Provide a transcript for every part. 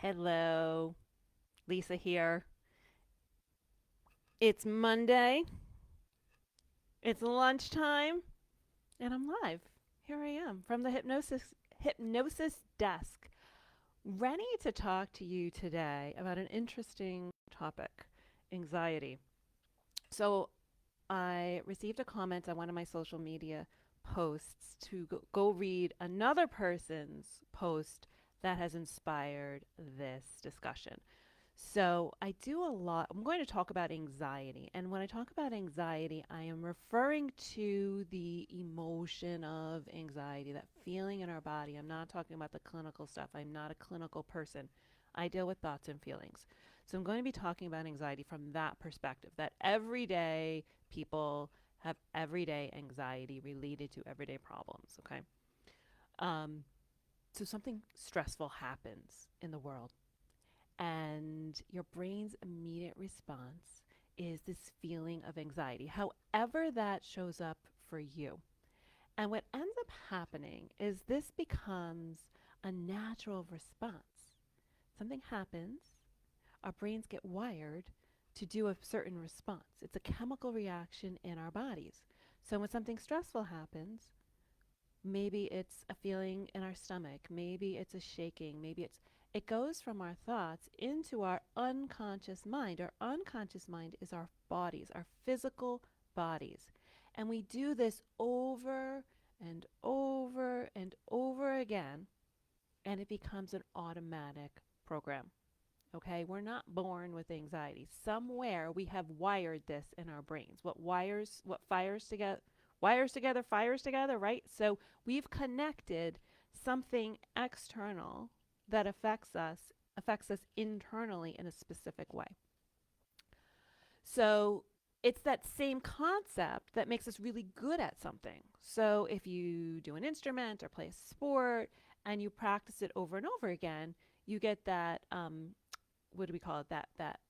Hello, Lisa here. It's Monday, it's lunchtime, and I'm live. Here I am from the hypnosis desk, ready to talk to you today about an interesting topic, anxiety. So, I received a comment on one of my social media posts to go read another person's post that has inspired this discussion. So, I do a lot. I'm going to talk about anxiety. And when I talk about anxiety, I am referring to the emotion of anxiety, that feeling in our body. I'm not talking about the clinical stuff. I'm not a clinical person. I deal with thoughts and feelings. So, I'm going to be talking about anxiety from that perspective, that everyday people have everyday anxiety related to everyday problems. Okay. Um, so, something stressful happens in the world and your brain's immediate response is this feeling of anxiety, however that shows up for you. And what ends up happening is this becomes a natural response. Something happens, our brains get wired to do a certain response. It's a chemical reaction in our bodies. So when something stressful happens, maybe it's a feeling in our stomach, maybe it's a shaking, maybe it goes from our thoughts into our unconscious mind. Our unconscious mind is our bodies, our physical bodies. And we do this over and over and over again, and it becomes an automatic program. Okay, we're not born with anxiety. Somewhere we have wired this in our brains. What fires together, right? So we've connected something external that affects us internally in a specific way. So it's that same concept that makes us really good at something. So if you do an instrument or play a sport and you practice it over and over again, you get that what do we call it? That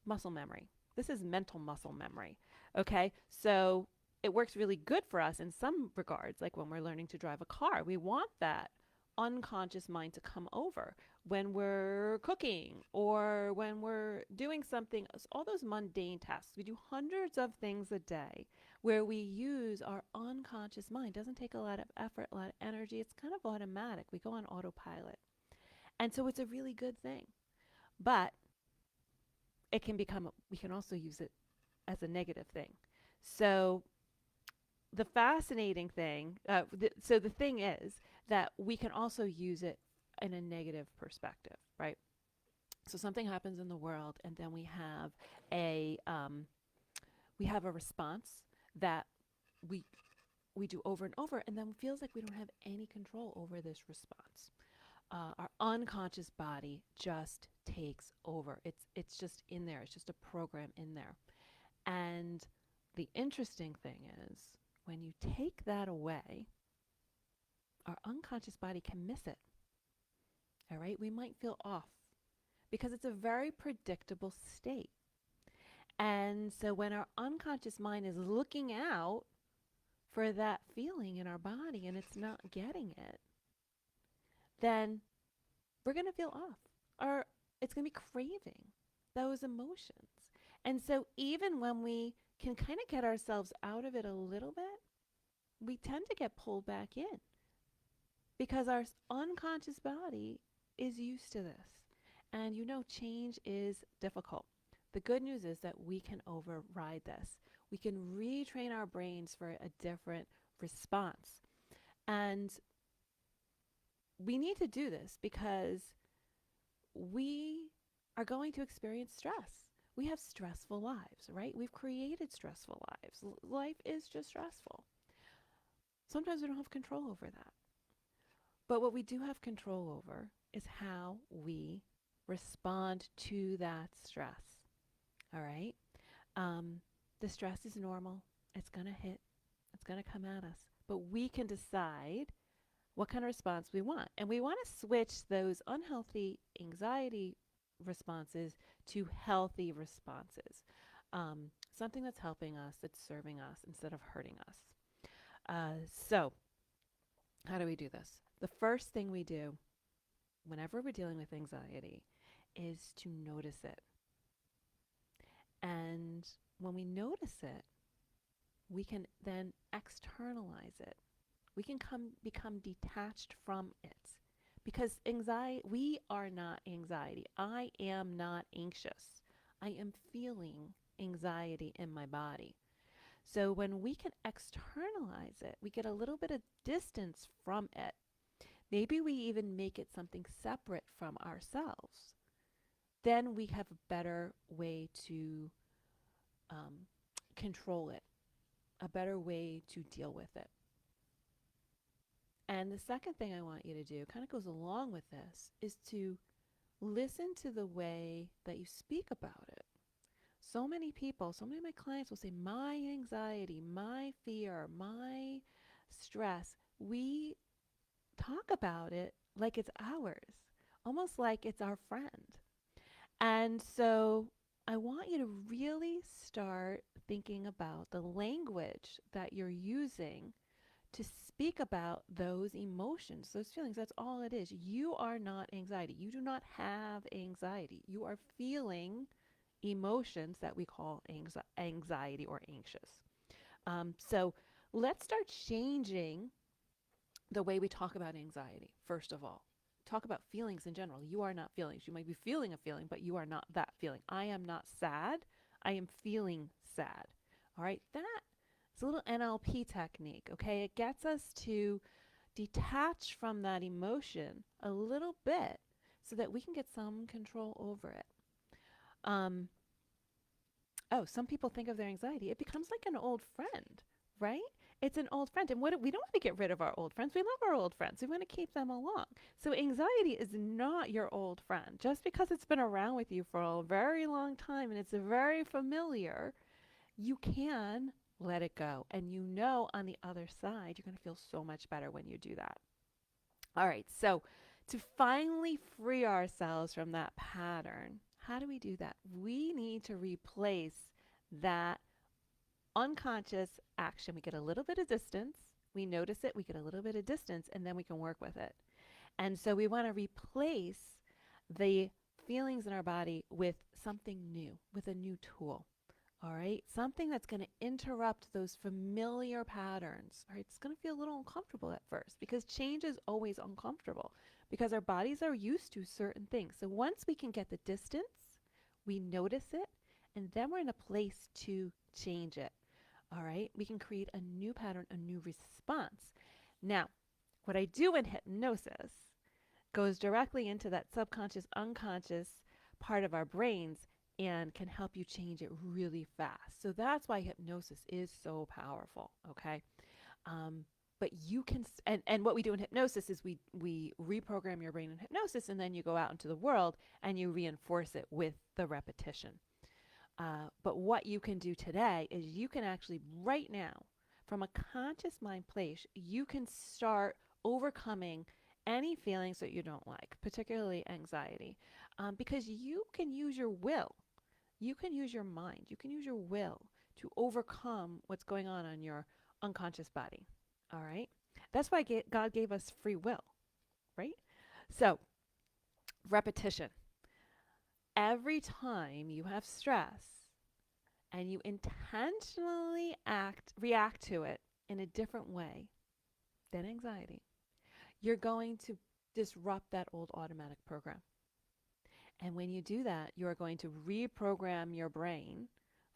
muscle memory. This is mental muscle memory. Okay, so it works really good for us in some regards, like when we're learning to drive a car. We want that unconscious mind to come over when we're cooking or when we're doing something, all those mundane tasks. We do hundreds of things a day where we use our unconscious mind. It doesn't take a lot of effort, a lot of energy. It's kind of automatic. We go on autopilot. And so it's a really good thing. But we can also use it as a negative thing. So the fascinating thing, so the thing is that we can also use it in a negative perspective, right? So something happens in the world, and then a we have a response that we we do over and over, and then it feels like we don't have any control over this response. Our unconscious body just takes over. It's just in there. It's just a program in there. And the interesting thing is when you take that away, our unconscious body can miss it. All right? We might feel off because it's a very predictable state. And so when our unconscious mind is looking out for that feeling in our body and it's not getting it, then we're going to feel off. Or it's going to be craving those emotions. And so even when we can kind of get ourselves out of it a little bit, we tend to get pulled back in because our unconscious body is used to this. And change is difficult. The good news is that we can override this. We can retrain our brains for a different response. And we need to do this because we are going to experience stress. We have stressful lives, right? We've created stressful lives. Life is just stressful. Sometimes we don't have control over that. But what we do have control over is how we respond to that stress. All right? Um, the stress is normal. It's going to hit, it's going to come at us. But we can decide what kind of response we want. And we want to switch those unhealthy anxiety responses to healthy responses. Something that's helping us, that's serving us instead of hurting us. So, how do we do this? The first thing we do whenever we're dealing with anxiety is to notice it. And when we notice it, we can then externalize it. We can become detached from it. Because anxiety, we are not anxiety. I am not anxious. I am feeling anxiety in my body. So when we can externalize it, we get a little bit of distance from it. Maybe we even make it something separate from ourselves. Then we have a better way to um, control it, a better way to deal with it. And the second thing I want you to do, kind of goes along with this, is to listen to the way that you speak about it. So many people, so many of my clients will say, my anxiety, my fear, my stress. We talk about it like it's ours, almost like it's our friend. And so I want you to really start thinking about the language that you're using to speak about those emotions, those feelings. That's all it is. You are not anxiety. You do not have anxiety. You are feeling emotions that we call anxiety or anxious. So let's start changing the way we talk about anxiety, first of all. Talk about feelings in general. You are not feelings. You might be feeling a feeling, but you are not that feeling. I am not sad. I am feeling sad. All right. That is a little NLP technique. Okay. It gets us to detach from that emotion a little bit so that we can get some control over it. Um, oh, some people think of their anxiety, it becomes like an old friend, right? It's an old friend. And what we don't want to get rid of our old friends. We love our old friends. We want to keep them along. So anxiety is not your old friend. Just because it's been around with you for a very long time and it's very familiar, you can let it go. And you know on the other side, you're going to feel so much better when you do that. All right. So to finally free ourselves from that pattern, how do we do that? We need to replace that unconscious action. We get a little bit of distance. We notice it, we get a little bit of distance, and then we can work with it. And so we want to replace the feelings in our body with something new, with a new tool. All right, something that's going to interrupt those familiar patterns. All right, it's going to feel a little uncomfortable at first because change is always uncomfortable because our bodies are used to certain things. So once we can get the distance, we notice it, and then we're in a place to change it. All right, we can create a new pattern, a new response. Now, what I do in hypnosis goes directly into that subconscious, unconscious part of our brains and can help you change it really fast. So that's why hypnosis is so powerful, okay? But you can, and what we do in hypnosis is we reprogram your brain in hypnosis, and then you go out into the world and you reinforce it with the repetition. But what you can do today is you can actually, right now, from a conscious mind place, you can start overcoming any feelings that you don't like, particularly anxiety, because you can use your will. You can use your mind. You can use your will to overcome what's going on in your unconscious body. All right? That's why God gave us free will, right? So, repetition. Every time you have stress, and you intentionally react to it in a different way than anxiety, you're going to disrupt that old automatic program. And when you do that, you are going to reprogram your brain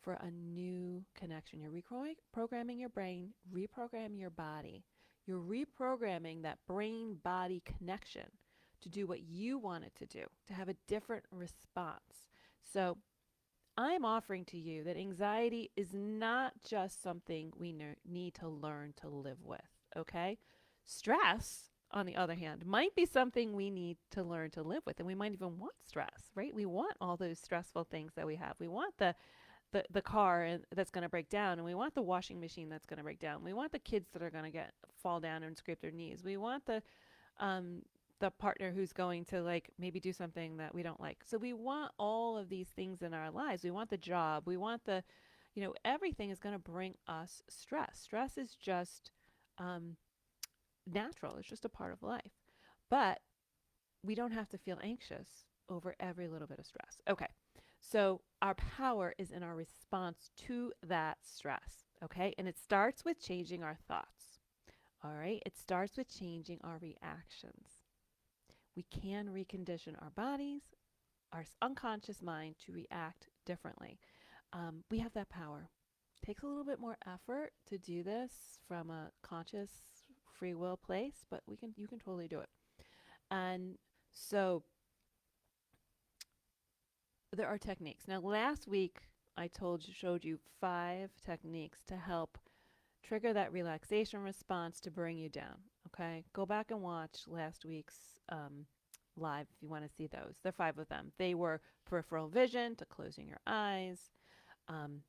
for a new connection. You're reprogramming your brain, reprogramming your body. You're reprogramming that brain body connection to do what you want it to do, to have a different response. So I'm offering to you that anxiety is not just something we need to learn to live with, okay? Stress, on the other hand, might be something we need to learn to live with, and we might even want stress, right? We want all those stressful things that we have. We want the car that's going to break down, and we want the washing machine that's going to break down. We want the kids that are going to fall down and scrape their knees. We want um, the partner who's going to like maybe do something that we don't like. So we want all of these things in our lives. We want the job. We want everything is going to bring us stress. Stress is just natural. It's just a part of life. But we don't have to feel anxious over every little bit of stress. Okay. So our power is in our response to that stress. Okay. And it starts with changing our thoughts. All right. It starts with changing our reactions. We can recondition our bodies, our unconscious mind to react differently. We have that power. It takes a little bit more effort to do this from a conscious free will place, but you can totally do it. And so there are techniques. Now last week I showed you 5 techniques to help trigger that relaxation response to bring you down. Okay, go back and watch last week's live if you want to see those. There are 5 of them. They were peripheral vision, to closing your eyes, um,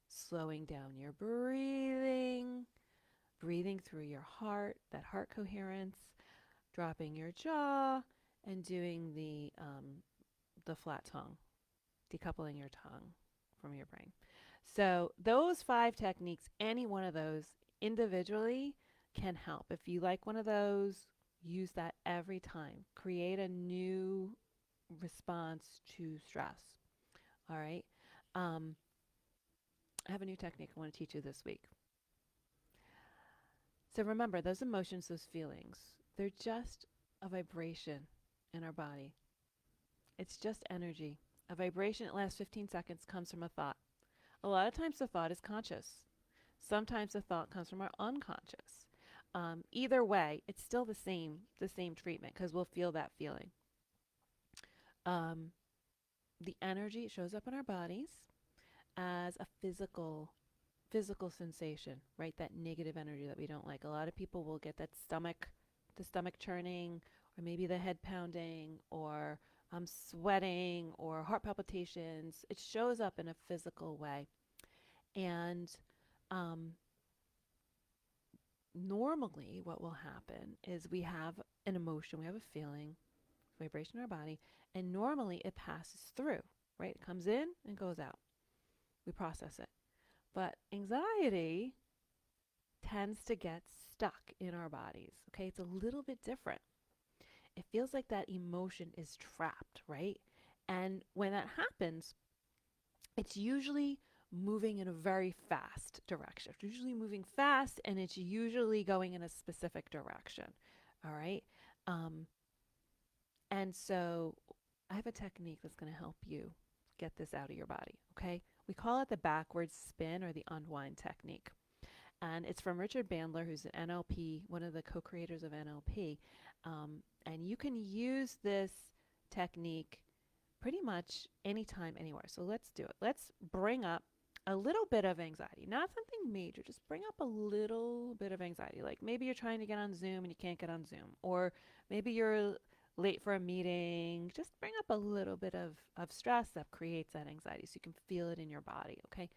slowing down your breathing, breathing through your heart, that heart coherence, dropping your jaw, and doing the flat tongue, decoupling your tongue from your brain. So those 5 techniques, any one of those individually can help. If you like one of those, use that every time. Create a new response to stress. All right. Um, I have a new technique I want to teach you this week. So remember, those emotions, those feelings, they're just a vibration in our body. It's just energy. A vibration that lasts 15 seconds comes from a thought. A lot of times the thought is conscious. Sometimes the thought comes from our unconscious. Either way, it's still the same treatment because we'll feel that feeling. Um, the energy shows up in our bodies as a physical sensation, right? That negative energy that we don't like. A lot of people will get the stomach churning, or maybe the head pounding, or sweating, or heart palpitations. It shows up in a physical way. And um, normally, what will happen is we have an emotion, we have a feeling, vibration in our body, and normally it passes through, right? It comes in and goes out. We process it. But anxiety tends to get stuck in our bodies. Okay, it's a little bit different. It feels like that emotion is trapped, right? And when that happens, it's usually moving in a very fast direction. It's usually moving fast and it's usually going in a specific direction. All right. Um, and so I have a technique that's going to help you get this out of your body. Okay. We call it the backwards spin or the unwind technique. And it's from Richard Bandler, who's an NLP, one of the co-creators of NLP. And you can use this technique pretty much anytime, anywhere. So let's do it. Let's bring up a little bit of anxiety, not something major, just bring up a little bit of anxiety. Like maybe you're trying to get on Zoom and you can't get on Zoom, or maybe you're late for a meeting. Just bring up a little bit of stress that creates that anxiety so you can feel it in your body, okay?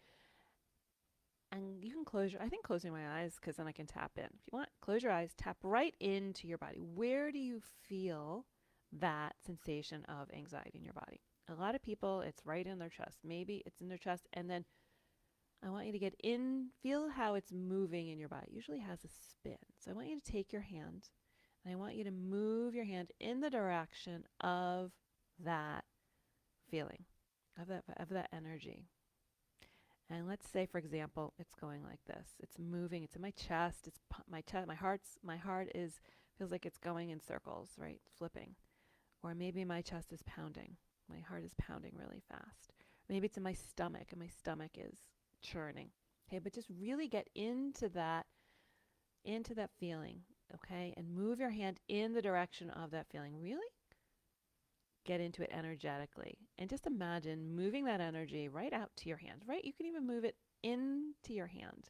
And you can I think closing my eyes, because then I can tap in. If you want, close your eyes, tap right into your body. Where do you feel that sensation of anxiety in your body? A lot of people, it's right in their chest. Maybe it's in their chest. And then I want you to get in, feel how it's moving in your body. It usually has a spin. So I want you to take your hand and I want you to move your hand in the direction of that feeling, of that energy. And let's say, for example, it's going like this. It's moving. It's in my chest. It's my chest. My heart is feels like it's going in circles, right? Flipping. Or maybe my chest is pounding. My heart is pounding really fast. Maybe it's in my stomach, and my stomach is churning. Okay, but just really get into that feeling. Okay, and move your hand in the direction of that feeling. Really get into it energetically. And just imagine moving that energy right out to your hand, right? You can even move it into your hand.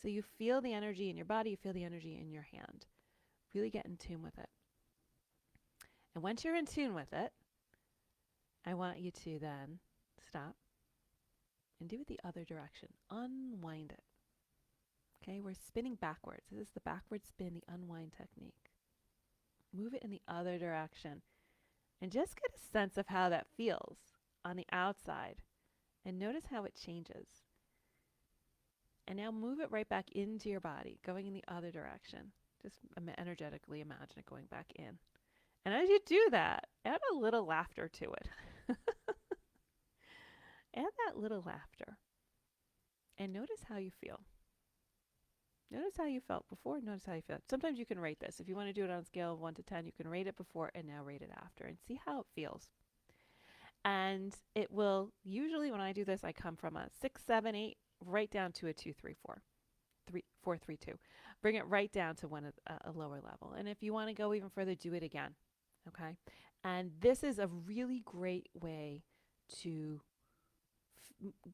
So you feel the energy in your body, you feel the energy in your hand. Really get in tune with it. And once you're in tune with it, I want you to then stop and do it the other direction. Unwind it. Okay, we're spinning backwards. This is the backward spin, the unwind technique. Move it in the other direction. And just get a sense of how that feels on the outside. And notice how it changes. And now move it right back into your body, going in the other direction. Just energetically imagine it going back in. And as you do that, add a little laughter to it. Add that little laughter and notice how you feel. Notice how you felt before, notice how you feel. Sometimes you can rate this. If you want to do it on a scale of 1 to 10, you can rate it before and now rate it after and see how it feels. And it will usually, when I do this, I come from a 6, 7, 8, right down to a 2, 3, 4. 3, 4, 3, 2. Bring it right down to a lower level. And if you want to go even further, do it again. Okay? And this is a really great way to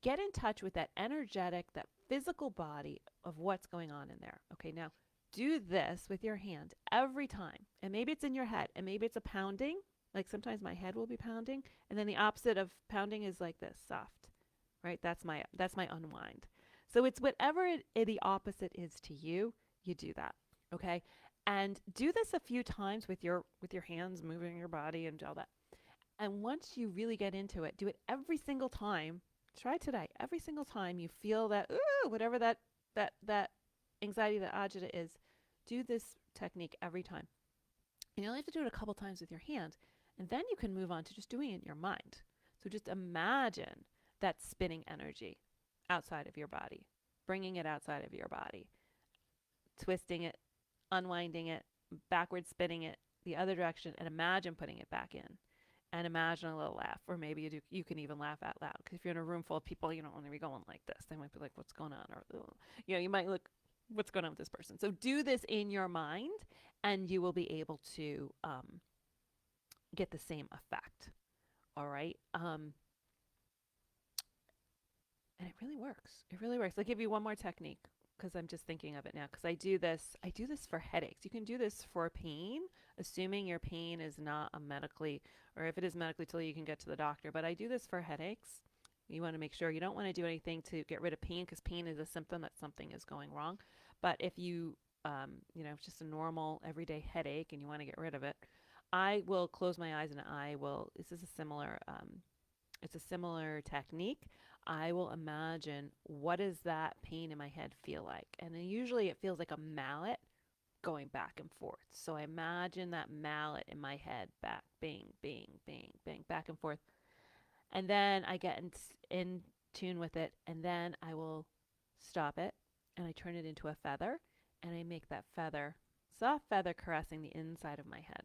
get in touch with that energetic, that physical body of what's going on in there. Okay, now do this with your hand every time. And maybe it's in your head, and maybe it's a pounding. Like sometimes my head will be pounding, and then the opposite of pounding is like this, soft. Right? That's my unwind. So it's whatever the opposite is to you, you do that. Okay? And do this a few times with your hands moving your body and all that. And once you really get into it, do it every single time. Try today. Every single time you feel that, ooh, whatever that anxiety, that agita is, do this technique every time. And you only have to do it a couple times with your hand. And then you can move on to just doing it in your mind. So just imagine that spinning energy outside of your body, bringing it outside of your body, twisting it, unwinding it, backward spinning it the other direction, and imagine putting it back in. And imagine a little laugh, or maybe you can even laugh out loud. Because if you're in a room full of people, you don't want to be going like this. They might be like, "What's going on?" Or you might look, "What's going on with this person?" So do this in your mind, and you will be able to get the same effect. All right. And it really works. It really works. I'll give you one more technique because I'm just thinking of it now. Because I do this for headaches. You can do this for pain, assuming your pain is not a medically, or if it is medically, till you can get to the doctor. But I do this for headaches. You want to make sure you don't want to do anything to get rid of pain, because pain is a symptom that something is going wrong. But if you, it's just a normal everyday headache and you want to get rid of it, I will close my eyes and I will. This is a similar. It's a similar technique. I will imagine, what does that pain in my head feel like? And then usually it feels like a mallet going back and forth. So I imagine that mallet in my head, back, bing, bing, bing, bing, back and forth. And then I get in tune with it, and then I will stop it, and I turn it into a feather, and I make that feather, soft feather, caressing the inside of my head.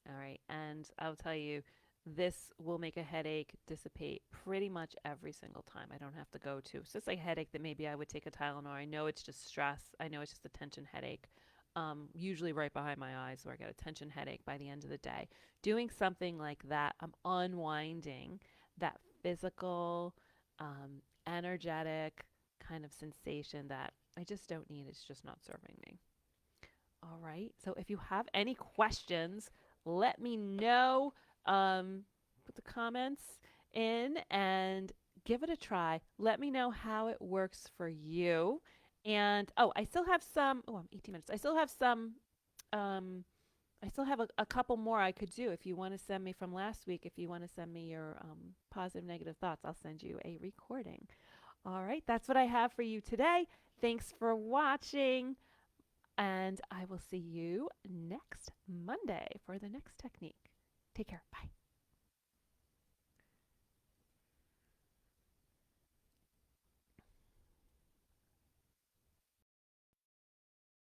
All right. And I'll tell you, this will make a headache dissipate pretty much every single time. I don't have to go to. So it's like a headache that maybe I would take a Tylenol. I know it's just stress. I know it's just a tension headache. Usually right behind my eyes, where I get a tension headache by the end of the day. Doing something like that, I'm unwinding that physical, energetic kind of sensation that I just don't need. It's just not serving me. All right. So if you have any questions, let me know. Put the comments in and give it a try. Let me know how it works for you. And I still have some. Oh, I'm 18 minutes. I still have some. I still have a couple more I could do. If you want to send me from last week, if you want to send me your positive, negative thoughts, I'll send you a recording. All right. That's what I have for you today. Thanks for watching. And I will see you next Monday for the next technique. Take care. Bye.